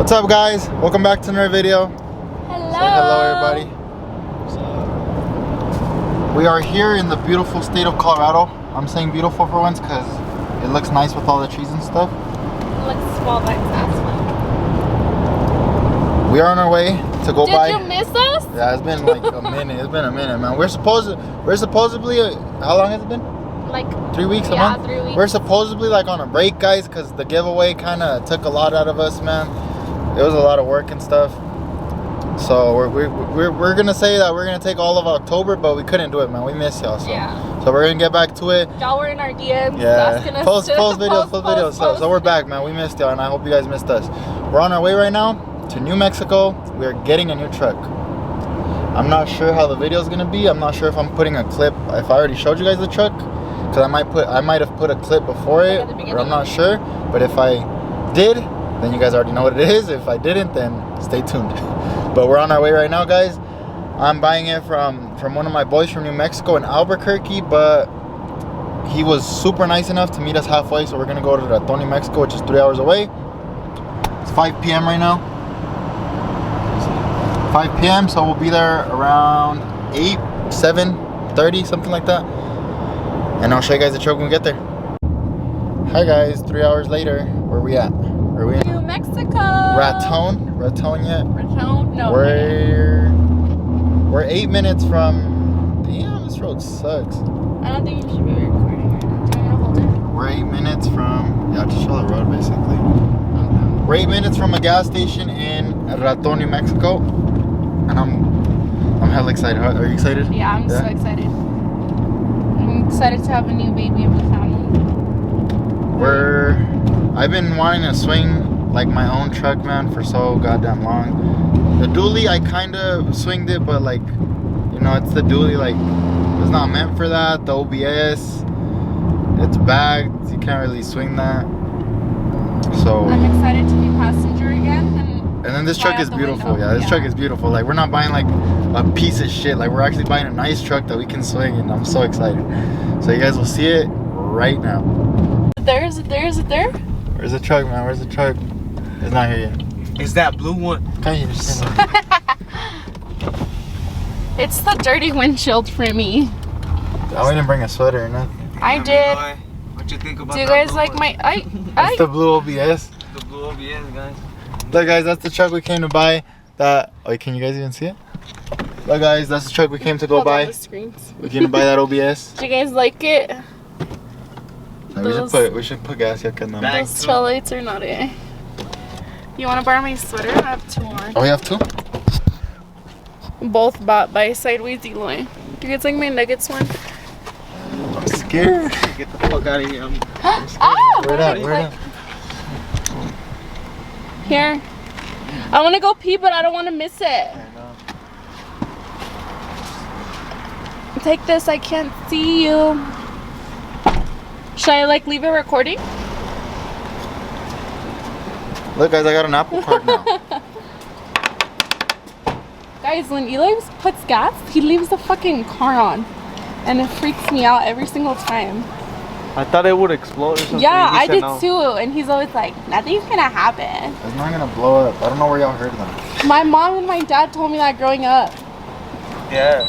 What's up, guys? Welcome back to another video. Hello. Say hello, everybody. We are here in the beautiful state of Colorado. I'm saying beautiful for once because it looks nice with all the trees and stuff. It looks small by asphalt. We are on our way to go buy. Did you miss us? Yeah, it's been like a minute. It's been a minute, man. We're supposedly. How long has it been? Like 3 weeks, a month? 3 weeks. We're supposedly like on a break, guys, because the giveaway kind of took a lot out of us, man. It was a lot of work and stuff. So we're gonna say that we're gonna take all of October, but we couldn't do it, man. We miss y'all. So we're gonna get back to it. Y'all were in our DMs. Yeah. Asking us Post to videos. So we're back, man. We missed y'all, and I hope you guys missed us. We're on our way right now to New Mexico. We are getting a new truck. I'm not sure how the video is gonna be. I'm not sure if I'm putting a clip. If I already showed you guys the truck, because I might have put a clip before it, or I'm not sure. But if I did, then you guys already know what it is. If I didn't, then stay tuned. But we're on our way right now, guys. I'm buying it from one of my boys from New Mexico in Albuquerque, but he was super nice enough to meet us halfway, so we're gonna go to Raton, New Mexico, which is 3 hours away. It's 5 p.m. right now. 5 p.m. so we'll be there around 7:30, something like that. And I'll show you guys the truck when we get there. Hi guys, 3 hours later. Where are we at? Are we in New Mexico. Raton yet? Raton? No. We're 8 minutes from. Damn, this road sucks. I don't think you should be recording it. Do you want me to hold it? We're 8 minutes from. Yeah, just show the road basically. We're 8 minutes from a gas station in Raton, New Mexico, and I'm hella excited. Are you excited? Yeah, I'm so excited. I'm excited to have a new baby in the family. I've been wanting to swing like my own truck, man, for so goddamn long. The dually, I kind of swinged it, but like, you know, it's the dually, like, it's not meant for that. The OBS, it's bagged. You can't really swing that. So I'm excited to be passenger again. And then this truck is beautiful. Yeah, this truck is beautiful. Like, we're not buying like a piece of shit. Like, we're actually buying a nice truck that we can swing, and I'm so excited. So you guys will see it right now. There's it there? Where's the truck, man? Where's the truck? It's not here yet. It's that blue one. Can't you just say It's the dirty windshield for me. I didn't bring a sweater or nothing. I did. What you think about Do you that guys blue like one? my That's the blue OBS. The blue OBS, guys. Look, guys, that's the truck we came to buy. Wait, can you guys even see it? Look, guys, that's the truck we came to go Hold on buy. the screens. We came to buy that OBS. Do you guys like it? We should put gas yak in them. Those tail lights are not it. You want to borrow my sweater? I have two more. Oh, you have two? Both bought by Sideways Eloy. Do you guys like my Nuggets one? I'm scared. Get the fuck out of here. I'm scared. Where at? Here. I want to go pee, but I don't want to miss it. I know. Take this. I can't see you. Should I like leave it recording? Look, guys, I got an Apple Card now. Guys, when Eli puts gas, he leaves the fucking car on. And it freaks me out every single time. I thought it would explode or something. Yeah, I did too. And he's always like, nothing's gonna happen. It's not gonna blow up. I don't know where y'all heard them. My mom and my dad told me that growing up. Yeah.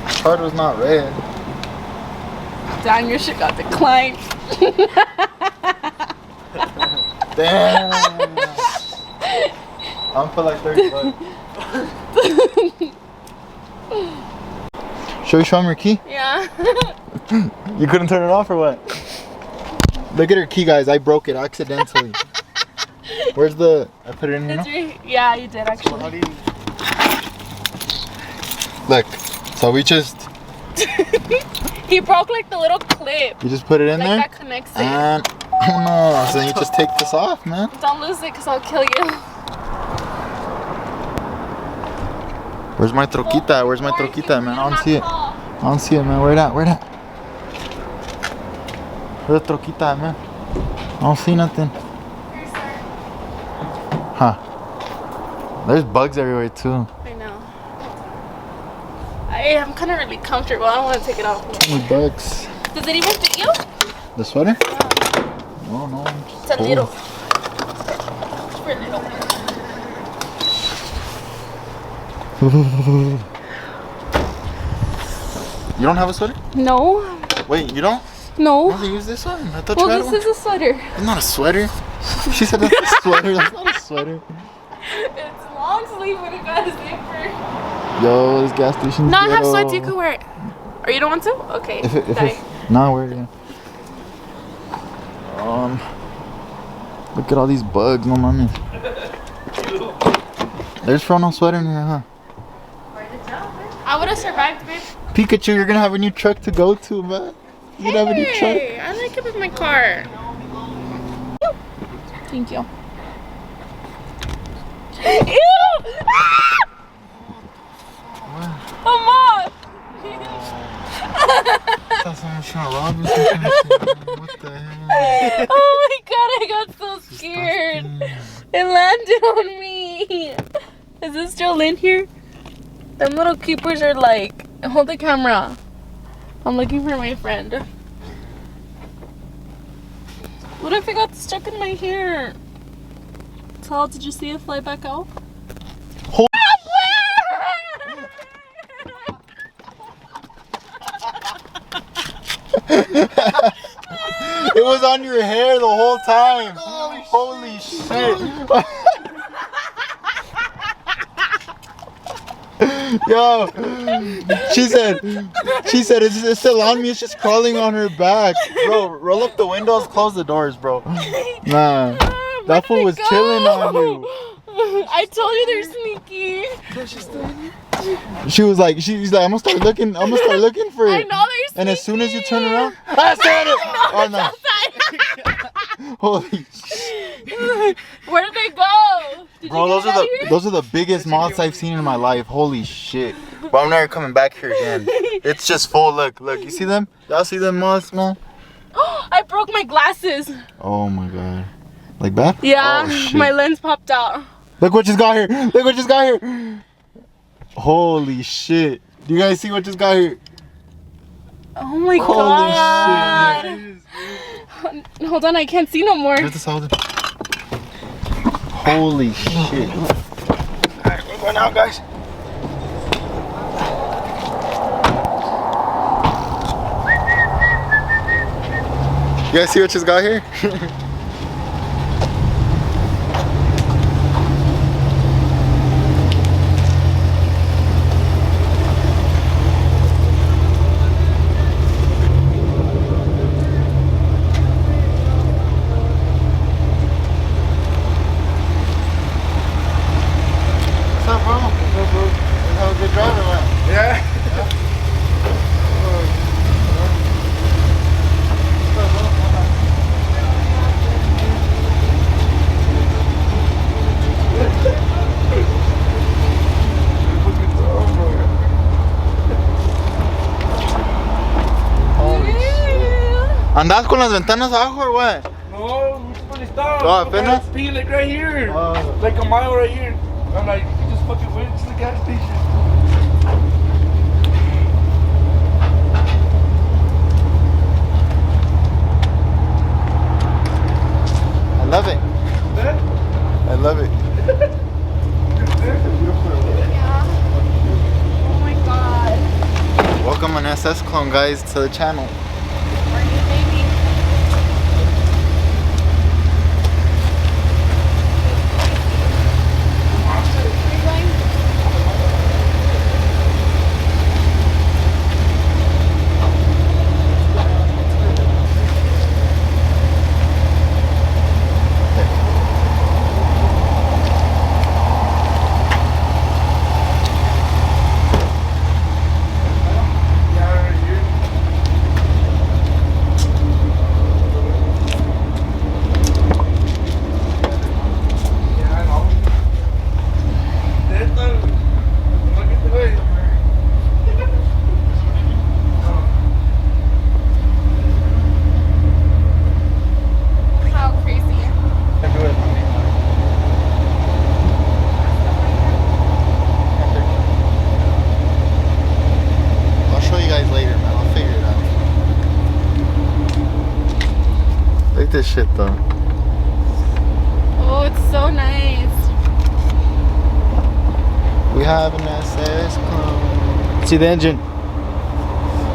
The card was not red. Damn, your shit got declined. Damn. I'm for like 30 bucks. Should we show him your key? Yeah. You couldn't turn it off or what? Look at her key, guys. I broke it accidentally. Where's the... I put it in here now? Yeah, you did actually. How do you... Look. So we just... He broke like the little clip. You just put it in like there? That connects it. And... Oh no. So then you just take this off, man. Don't lose it because I'll kill you. Where's my troquita? Where's my troquita, man? I don't see it. I don't see it, man. Where that? Where's the troquita, man? I don't see nothing. Huh. There's bugs everywhere, too. I know. I am kind of really comfortable. I don't want to take it off. $20. Does it even fit you? The sweater? Yeah. No. It's a little. It's for little. You don't have a sweater? No. Wait, you don't? No. Why don't you use this one? I thought Well, you had this one. is a sweater. It's not a sweater. She said that's a sweater. That's not a sweater. It's long sleeve but it got a zipper. Yo, this gas station's No, I have ghetto. sweats. You can wear it. Or you don't want to? Okay. Nah, wear it. Look at all these bugs. No mommy. There's no sweater in here, huh? I would have survived, babe. Pikachu, you're gonna have a new truck to go to, man. You're gonna have a new truck. Hey, I like it with my car. Thank you. Ew! Ah! Mama! I thought someone was trying to rob us or something. What the hell? Oh my god, I got so scared. It landed on me. Is it still in here? Them little keepers are like, hold the camera. I'm looking for my friend. What if it got stuck in my hair? Tal, did you see it fly back out? Hold- It was on your hair the whole time. Holy shit. Yo, she said it's still on me, it's just crawling on her back. Bro, roll up the windows, close the doors, bro. Nah, that fool was chilling on you. I told you they're sneaky. She was like, she's like, I'm gonna start looking for I it. know they're sneaky. And as soon as you turn around, I said it. Oh no. Holy shit. Where did they go? Did Bro, you get it out here? those are the biggest moths I've seen in my life. Holy shit. But I'm never coming back here again. It's just full. Look, you see them? Y'all see them moths, man? I broke my glasses. Oh my god. Like that? Yeah, Oh, shit. my lens popped out. Look what just got here. Look what just got here. Holy shit. Do you guys see what just got here? Oh my Holy god. shit. Hold on, I can't see no more. Here's the solid. Holy shit. Alright, we're going out, guys. You guys see what just got here? What's up, bro? Have a good drive or what? Yeah. ¿Andás con las ventanas abajo or what? No, we're supposed to stop. Oh, apenas? Pee like right here. Oh. Like a mile right here. I'm like, you just fucking went to the gas station. I love it. Huh? I love it. Oh my god. Welcome an SS clone, guys, to the channel. Are you baby? Yeah, right here. Yeah, I know. Neta, look at the way. How crazy. I do it. I'll show you guys later, man. I'll figure it out. Look at this shit, though. Oh, it's so nice. We We have an SS clone. See the engine.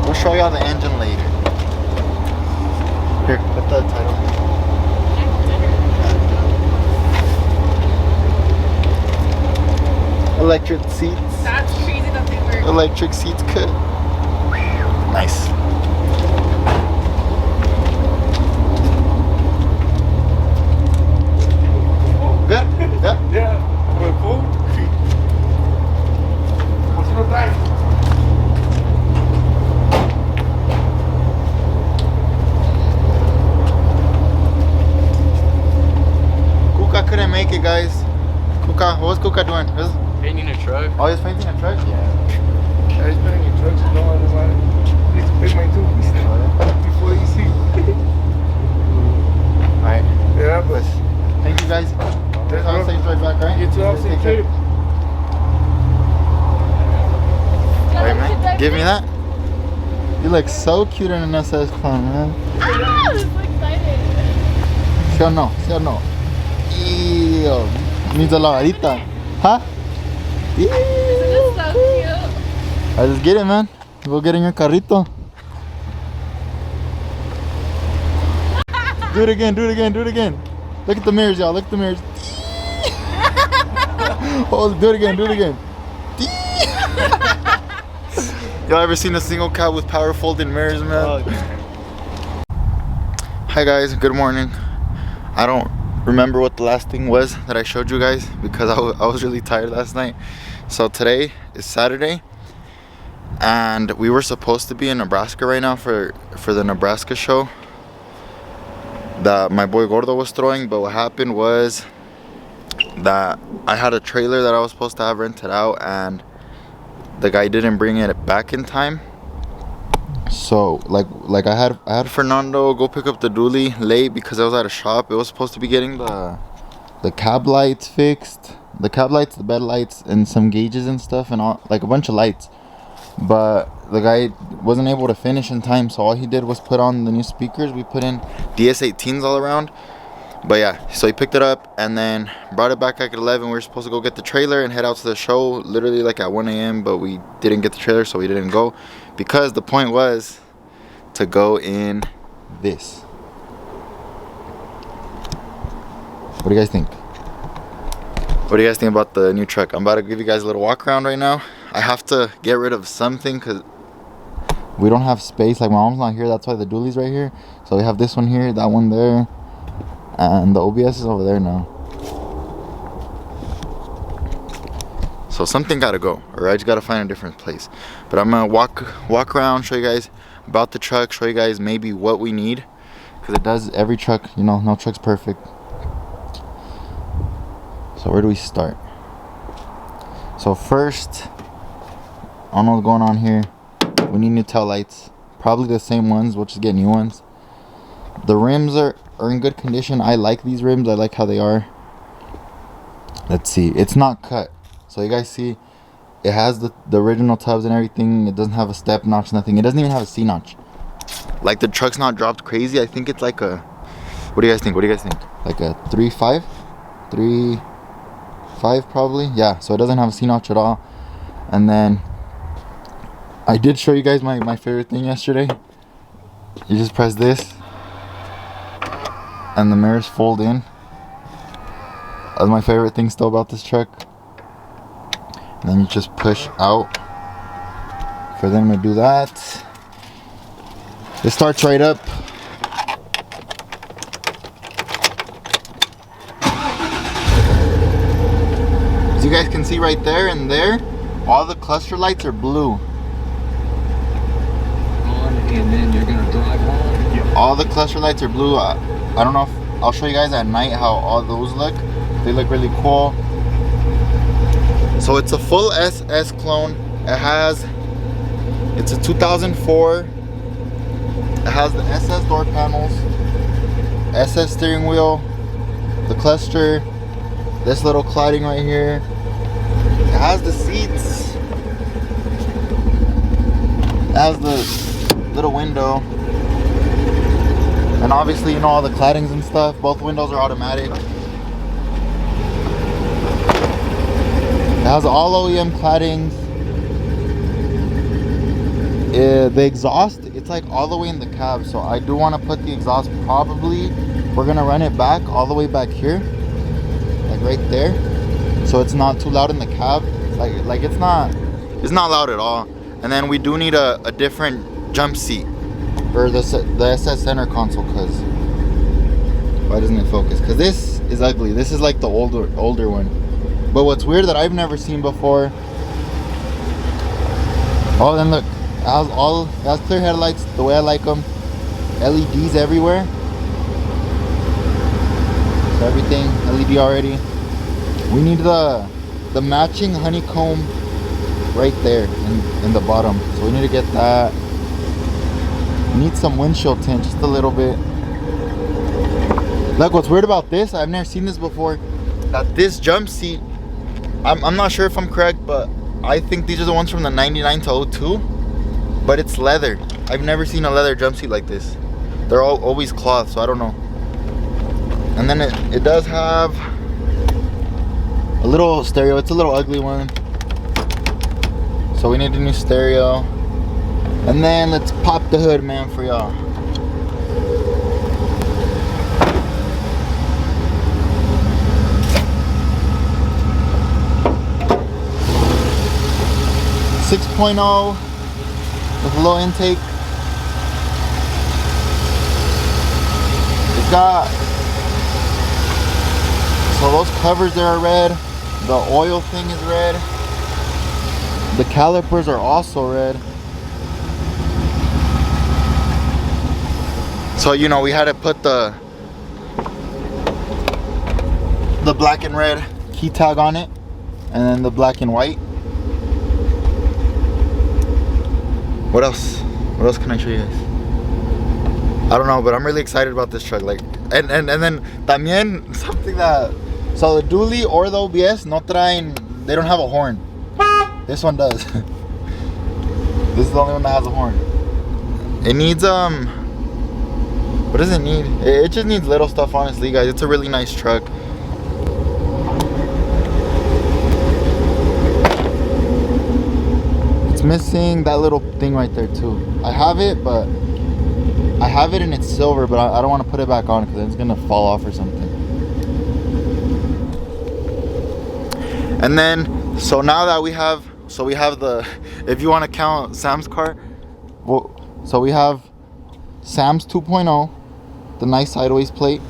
We'll show y'all the engine later. Here, put the title. Electric seats. That's crazy that they work. Electric seats cut. Nice. Good? Yeah? Yeah. We're full. What's in the time? Kuka couldn't make it, guys. Kuka, what was Kuka doing? Painting a truck. Oh, he's painting a truck? Yeah, he's painting your trucks. You know, I need to paint mine too. Before you see. Alright. Yeah, but Thank you, guys. I'll say right back, right? you two have some tape. Alright, man. Give me that. You look so cute in an SS clone, man. Ah, I'm so excited. ¿Sí o no? ¿Sí o no? Ew. Needs a lavadita. Huh? Ew. This is so cute. I just get it, man. Go get in your carrito. Do it again, do it again, do it again. Look at the mirrors, y'all. Look at the mirrors. Oh, do it again, do it again. Y'all ever seen a single cab with power folding mirrors, man? Hi guys, good morning. I don't remember what the last thing was that I showed you guys because I was really tired last night. So today is Saturday and we were supposed to be in Nebraska right now for the Nebraska show that my boy Gordo was throwing, but what happened was that I had a trailer that I was supposed to have rented out and the guy didn't bring it back in time. So like I had Fernando go pick up the dually late because I was at a shop. It was supposed to be getting the cab lights fixed, the cab lights, the bed lights, and some gauges and stuff, and all, like a bunch of lights. But the guy wasn't able to finish in time, so all he did was put on the new speakers. We put in DS18s all around. But yeah, so he picked it up and then brought it back at 11. We were supposed to go get the trailer and head out to the show literally like at 1 a.m. But we didn't get the trailer, so we didn't go. Because the point was to go in this. What do you guys think? What do you guys think about the new truck? I'm about to give you guys a little walk around right now. I have to get rid of something because we don't have space. Like my mom's not here, that's why the dually's right here. So we have this one here, that one there, and the OBS is over there now. So something gotta go, or I just gotta find a different place. But I'm gonna walk around, show you guys about the truck, show you guys maybe what we need, because it does, every truck, you know, no truck's perfect. So where do we start? So first, I don't know what's going on here. We need new tail lights, probably the same ones. We'll just get new ones. The rims are in good condition. I like these rims. I like how they are. Let's see, it's not cut. So you guys see, it has the original tubs and everything. It doesn't have a step notch, nothing. It doesn't even have a C notch. Like the truck's not dropped crazy. I think it's like a, what do you guys think? What do you guys think? Like a 3.5? 3.5 probably. Yeah, so it doesn't have a C notch at all. And then I did show you guys my favorite thing yesterday. You just press this and the mirrors fold in. That's my favorite thing still about this truck. And then you just push out for them to do that. It starts right up. As you guys can see right there and there, all the cluster lights are blue. And then you're gonna drive home. All the cluster lights are blue. I don't know if I'll show you guys at night how all those look. They look really cool. So it's a full SS clone. It's a 2004. It has the SS door panels, SS steering wheel, the cluster, this little cladding right here. It has the seats. It has the little window. And obviously, you know, all the claddings and stuff. Both windows are automatic. It has all OEM claddings. The exhaust, it's like all the way in the cab, so I do want to put the exhaust, probably we're gonna run it back all the way back here, like right there, so it's not too loud in the cab. Like it's not loud at all. And then we do need a different jump seat for the SS center console, because why doesn't it focus? Because this is ugly. This is like the older one. But what's weird that I've never seen before, oh, then look, it has clear headlights the way I like them, LEDs everywhere, so everything LED already. We need the matching honeycomb right there in the bottom, so we need to get that. We need some windshield tint, just a little bit. Look, what's weird about this, I've never seen this before, that this jump seat, I'm not sure if I'm correct, but I think these are the ones from the 99 to 02, but it's leather. I've never seen a leather jump seat like this. They're always cloth, so I don't know. And then it does have a little stereo. It's a little ugly one, so we need a new stereo. And then let's pop the hood, man, for y'all. .6.0 with a low intake. It's got, so those covers there are red. The oil thing is red. The calipers are also red. So, you know, we had to put the black and red key tag on it, and then the black and white. What else? What else can I show you guys? I don't know, but I'm really excited about this truck. Like, and then también something that, so the dually or the OBS no traen, they don't have a horn. This one does. This is the only one that has a horn. It needs what does it need? It just needs little stuff, honestly, guys. It's a really nice truck. It's missing that little thing right there too. I have it, but I have it and it's silver, but I don't want to put it back on because it's gonna fall off or something. And then, so now that we have the, if you want to count Sam's car, well, so we have Sam's 2.0, the nice sideways plate.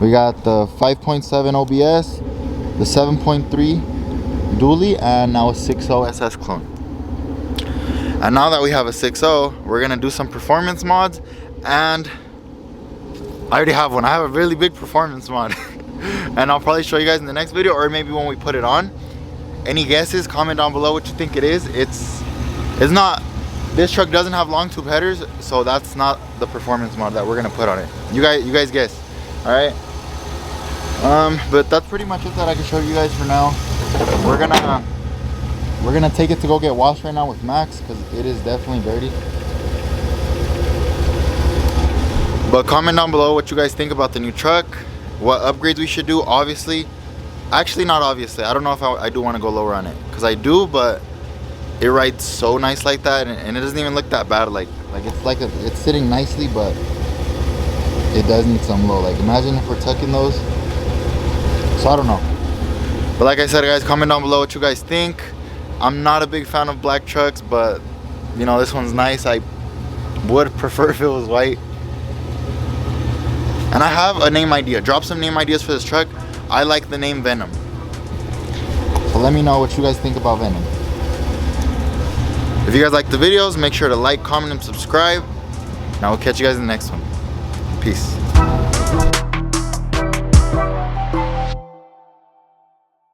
We got the 5.7 OBS, the 7.3 dually, and now a 6.0 SS clone. And now that we have a 6.0, we're gonna do some performance mods, and I already have one. I have a really big performance mod. And I'll probably show you guys in the next video, or maybe when we put it on. Any guesses? Comment down below what you think it is. It's not, this truck doesn't have long tube headers, so that's not the performance mod that we're gonna put on it. You guys guess. All right. But that's pretty much it that I can show you guys for now. We're gonna take it to go get washed right now with Max because it is definitely dirty. But comment down below what you guys think about the new truck, what upgrades we should do. Obviously, actually not obviously, I don't know if I do want to go lower on it, because I do, but it rides so nice like that, and it doesn't even look that bad. Like it's sitting nicely, but it does need some low. Like, imagine if we're tucking those. So I don't know, but like I said, guys, comment down below what you guys think. I'm not a big fan of black trucks, but you know, this one's nice. I would prefer if it was white. And I have a name idea. Drop some name ideas for this truck. I like the name Venom. So let me know what you guys think about Venom. If you guys like the videos, make sure to like, comment, and subscribe. And I will catch you guys in the next one. Peace.